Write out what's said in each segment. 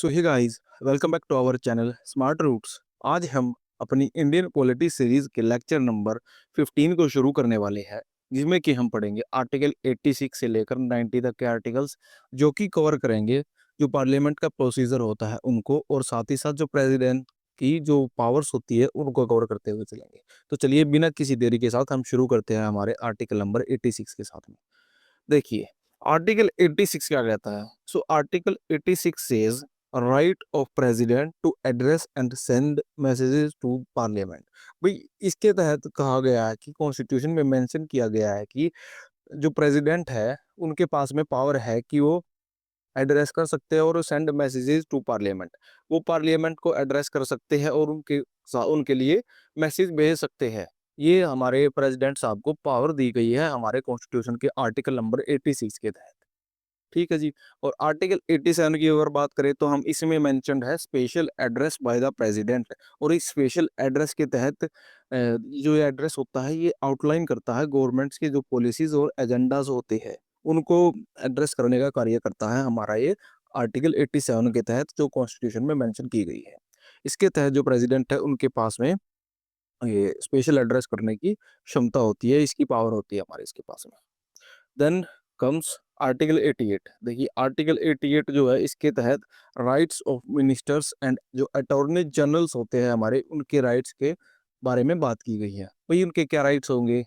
So hey guys, welcome back to our channel smart roots. आज हम अपनी Indian polity series के lecture number 15 को शुरू करने वाले हैं, जिसमें कि हम पढ़ेंगे आर्टिकल 86 से लेकर 90 तक के आर्टिकल्स, जो कि कवर करेंगे जो पार्लियामेंट का प्रोसीजर होता है उनको, और साथ ही साथ जो प्रेसिडेंट की जो पावर्स होती है उनको कवर करते हुए चलेंगे। तो चलिए बिना किसी देरी के साथ हम शुरू करते हैं हमारे आर्टिकल नंबर 86 के साथ में। देखिए, आर्टिकल 86 क्या कहता है। So article 86 says right of president to address and send messages to parliament. भाई, इसके तहत कहा गया है कि कॉन्स्टिट्यूशन में मेंशन किया गया है कि जो प्रेसिडेंट है उनके पास में पावर है कि वो एड्रेस कर सकते हैं और सेंड मैसेजेस टू पार्लियामेंट। वो पार्लियामेंट को एड्रेस कर सकते हैं और उनके लिए मैसेज भेज सकते हैं। ये हमारे प्रेसिडेंट साहब को पावर दी गई है हमारे कॉन्स्टिट्यूशन के आर्टिकल नंबर 86 के तहत। ठीक है जी। और आर्टिकल 87 की अगर बात करें तो हम इसमें मेंशन्ड है special address by the president. और इस स्पेशल एड्रेस के तहत जो ये एड्रेस होता है ये आउटलाइन करता है गवर्नमेंट्स के जो पॉलिसीज और एजेंडाज होते हैं उनको एड्रेस करने का कार्य करता है हमारा ये आर्टिकल 87 के तहत जो कॉन्स्टिट्यूशन में मेंशन की गई है। इसके तहत जो प्रेसिडेंट है उनके पास में ये स्पेशल एड्रेस करने की क्षमता होती है, इसकी पावर होती है हमारे इसके पास में। Then comes article 88। देखिए, आर्टिकल 88 जो है इसके तहत राइट्स ऑफ मिनिस्टर्स एंड जो अटॉर्नी जनरल्स होते हैं हमारे उनके राइट्स के बारे में बात की गई है। भाई, उनके क्या राइट्स होंगे।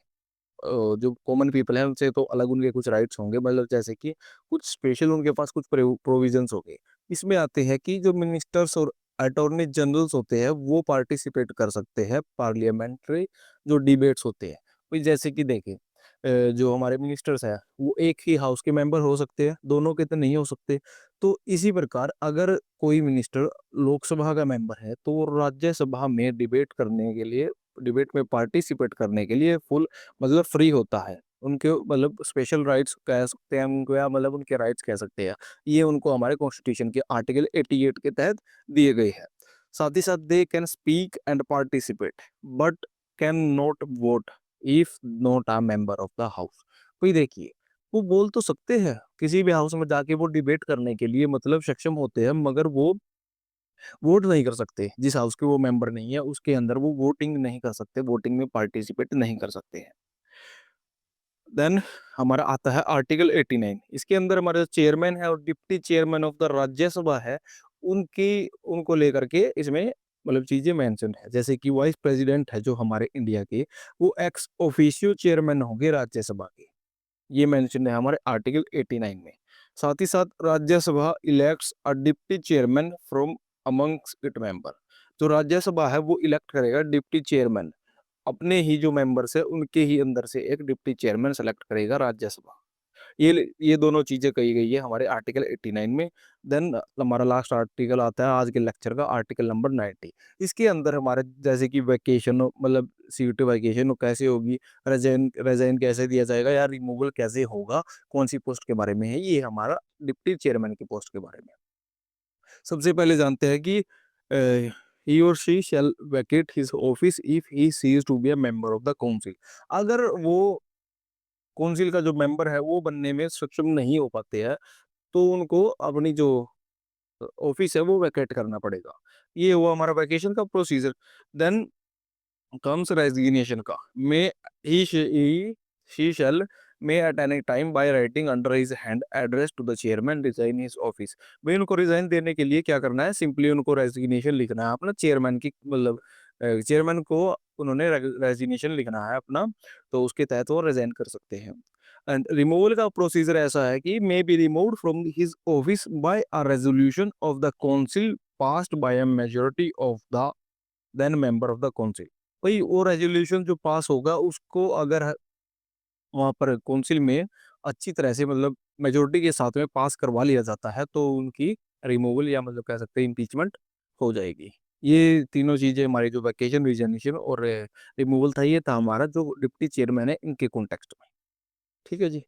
जो कॉमन पीपल है उनसे तो अलग उनके कुछ राइट्स होंगे, मतलब जैसे कि कुछ स्पेशल उनके पास कुछ प्रोविजंस होंगे। इसमें आते हैं कि जो मिनिस्टर्स और अटॉर्नी जनरल्स होते हैं वो पार्टिसिपेट कर सकते हैं पार्लियामेंट्री जो डिबेट्स होते हैं। भाई, जैसे कि देखिए, जो हमारे मिनिस्टर्स हैं वो एक ही हाउस के मेंबर हो सकते हैं, दोनों के तो नहीं हो सकते। तो इसी प्रकार अगर कोई मिनिस्टर लोकसभा का मेंबर है तो वो राज्यसभा में डिबेट करने के लिए, डिबेट में पार्टिसिपेट करने के लिए फुल मतलब फ्री होता है। उनके मतलब स्पेशल राइट्स कह सकते हैं उनको, या मतलब उनके राइट्स कह सकते हैं। ये उनको हमारे कॉन्स्टिट्यूशन के आर्टिकल 88 के तहत दिए गए हैं। साथ ही साथ they can speak and participate but can not vote if not a member of the house. कोई देखिए, वो बोल तो सकते हैं किसी भी हाउस में जाके वो डिबेट करने के लिए मतलब सक्षम होते हैं, मगर वो वोट नहीं कर सकते। जिस हाउस के वो मेंबर नहीं है उसके अंदर वो वोटिंग नहीं कर सकते, वोटिंग में पार्टिसिपेट नहीं कर सकते हैं। देन हमारा आता है आर्टिकल 89। इसके अंदर हमारे जो चेयरमैन है और deputy chairman of the Rajya Sabha है उनकी उनको लेकर के इसमें मतलब चीजें मेंशन है। जैसे कि वाइस प्रेसिडेंट है जो हमारे इंडिया के, वो एक्स ऑफिशियो चेयरमैन होंगे राज्यसभा के। ये मेंशन है हमारे आर्टिकल 89 में। साथ ही साथ Rajya Sabha elects a deputy chairman from amongst it member. जो राज्यसभा है वो इलेक्ट करेगा डिप्टी चेयरमैन, अपने ही जो मेंबर्स है उनके ही अंदर से एक डिप्टी चेयरमैन सेलेक्ट करेगा राज्यसभा। ये दोनों चीजें कही गई है हमारे आर्टिकल 89 में। देन हमारा लास्ट आर्टिकल आता है आज के लेक्चर का, आर्टिकल नंबर 90। इसके अंदर हमारे जैसे कि वैकेशन मतलब सीट वैकेशन कैसे होगी, रेजाइन रेजाइन कैसे दिया जाएगा या रिमूवल कैसे होगा, कौन सी पोस्ट के बारे में है, ये हमारा डिप्टी चेयरमैन की पोस्ट के बारे में। सबसे पहले जानते हैं कि ही और she shall vacate his office if he ceases to be a member of the council. अगर वो काउंसिल का जो मेंबर है वो बनने में सक्षम नहीं हो पाते हैं तो उनको अपनी जो ऑफिस है वो वैकेट करना पड़ेगा। ये हुआ हमारा वैकेशन का प्रोसीजर। देन कम्स रेजिग्नेशन का। May he shall may at any time by writing under his hand address to the chairman resign his office. भाई, उनको रिजाइन देने के लिए क्या करना है, सिंपली उनको रेजिग्नेशन लिखना है अपना चेयरमैन की मतलब चेयरमैन को उन्होंने रेजिग्नेशन लिखना है अपना, तो उसके तहत वो रिजाइन कर सकते हैं। एंड रिमूवल का प्रोसीजर ऐसा है कि may be removed from his office by a resolution of the council passed by a majority of the then member of the council. भाई, वो रेजोल्यूशन जो पास होगा उसको अगर वहाँ पर काउंसिल में अच्छी तरह से मतलब मेजोरिटी के साथ में पास करवा लिया जाता है तो उनकी रिमूवल या मतलब कह सकते हैं इम्पीचमेंट हो जाएगी। ये तीनों चीजें हमारी जो वैकेशन रिजर्वेशन और रिमूवल था ये था हमारा जो डिप्टी चेयरमैन है इनके कॉन्टेक्स्ट में। ठीक है जी।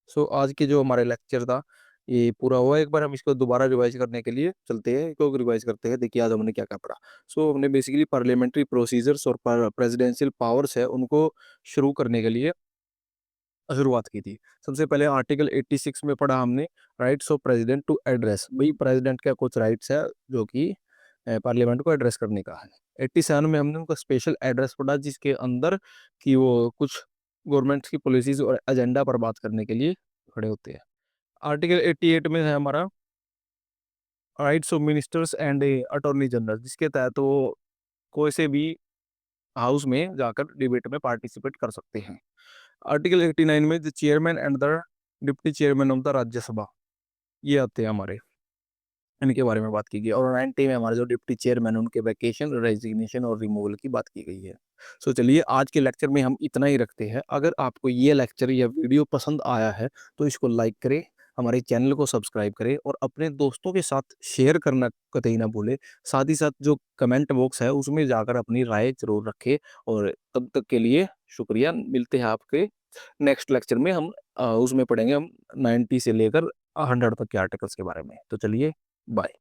सो आज के जो हमारे लेक्चर था ये पूरा हुआ। एक बार हम इसको दोबारा रिवाइज करने के लिए चलते हैं, इसको रिवाइज करते हैं। देखिए आज हमने क्या क्या पढ़ा। सो हमने बेसिकली पार्लियामेंट्री प्रोसीजर्स और प्रेसिडेंशियल पावर्स है उनको शुरू करने के लिए शुरुआत की थी। सबसे पहले आर्टिकल 86 में पढ़ा हमने rights of president to address, भाई प्रेसिडेंट का कुछ राइट्स है जो कि पार्लियामेंट को एड्रेस करने का है। 87 में हमने उनका स्पेशल एड्रेस पढ़ा जिसके अंदर कि वो कुछ गवर्नमेंट की पॉलिसीज और एजेंडा पर बात करने के लिए खड़े होते हैं। आर्टिकल 88 में है हमारा rights of ministers and attorney general, जिसके तहत वो कोई से भी हाउस में जाकर डिबेट में पार्टिसिपेट कर सकते हैं। आर्टिकल 89 में the chairman and the deputy chairman of the Rajya Sabha, ये आते हैं हमारे, इनके बारे में बात की गई। और 90 में हमारे जो डिप्टी चेयरमैन उनके वैकेशन, रेजिग्नेशन और रिमूवल की बात की गई है। सो चलिए आज के लेक्चर में हम इतना ही रखते हैं। अगर आपको ये लेक्चर या वीडियो पसंद आया है तो इसको लाइक करें, हमारे चैनल को सब्सक्राइब करें और अपने दोस्तों के साथ शेयर करना कतई ना भूलें। साथ ही साथ जो कमेंट बॉक्स है उसमें जाकर अपनी राय जरूर रखें। और तब तक के लिए शुक्रिया। मिलते हैं आपके नेक्स्ट लेक्चर में। हम उसमें पढ़ेंगे हम 90 से लेकर 100 तक के आर्टिकल्स के बारे में। तो चलिए बाय।